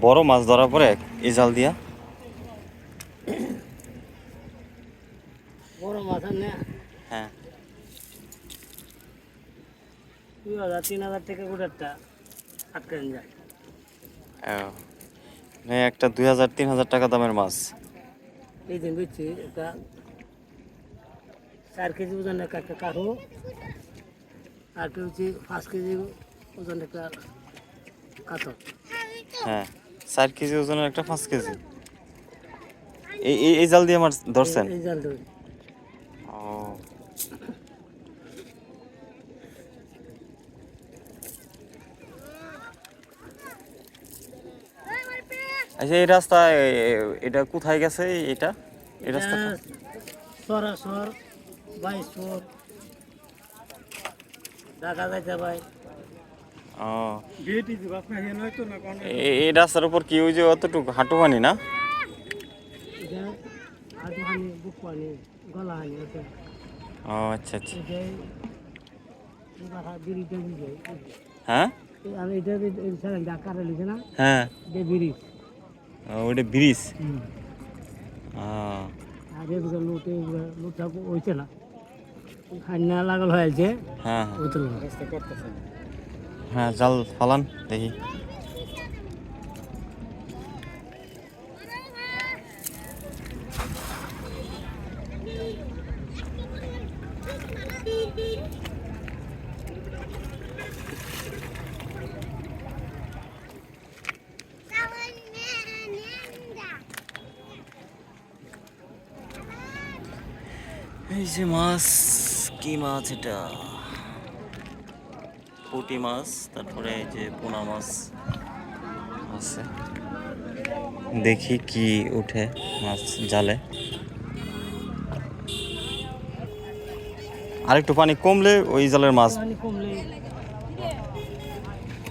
বড় মাছ ধরা পড়ে এই জাল দিয়া। বড় মাছ না। হ্যাঁ 2000-3000 টাকা গোটাটা আটকে যায়। একটা 2000-3000 টাকা দামের মাছ। এই দিন বেচছি একটা 4 কেজি ওজনের একটা কাঠো, আর একটা হচ্ছে 5 কেজি ওজনের একটা কাতল। হ্যাঁ 4 কেজি ওজনের একটা 5 কেজি। এই জাল দিয়ে মাছ ধরছেন? এই জাল ধরে ও আচ্ছা এই রাস্তা এটা কোথায় গেছে এটা? এই রাস্তাটা সরাসর 22 ঢাকা যাইতে ভাই। ও এই রাস্তার উপর কি ওই যে অতটুকু হাঁটু পানি না? এটা হাঁটু হানি, বুক পানি, গলা হানি আছে। ও আচ্ছা আচ্ছা। এটাই বিরিজটা বুঝে। হ্যাঁ আমি এটা ঢাকা লিখে না, হ্যাঁ এটা ব্রিজ। ওইটা ব্রিজ। আর এগুলো লুটা হয়েছে না, খান্না লাগাল হয়েছে। হ্যাঁ ওই তো হ্যাঁ জাল ফালান দেখি। এই যে মাছ, কি মাছ এটা? পুঁটি মাছ, তারপরে এই যে পোনা মাছ আছে। দেখি কি উঠে মাছ জালে। আরেকটু পানি কমলে ওই জালের মাছ কমলে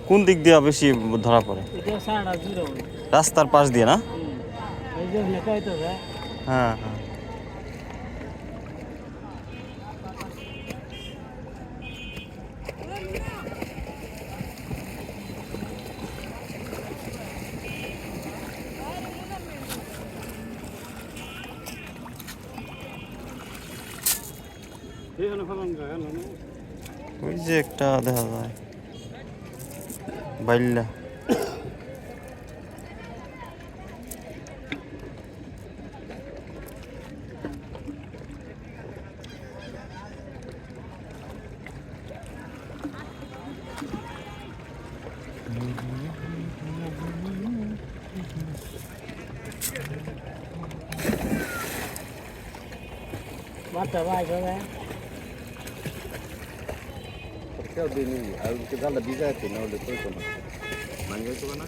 কোন দিক দিয়ে বেশি ধরা পড়ে? এটা সাড়া জুড়ে রাস্তার পাশ দিয়ে না? এই যে লেখাই তো হ্যাঁ হ্যাঁ ওই যে একটা দেখা যায় বাইল্লা। মাথা ভাই হবে কেউ দিনই আর জালটা ভিজাইতে না হলে তো না ভাঙে তো না।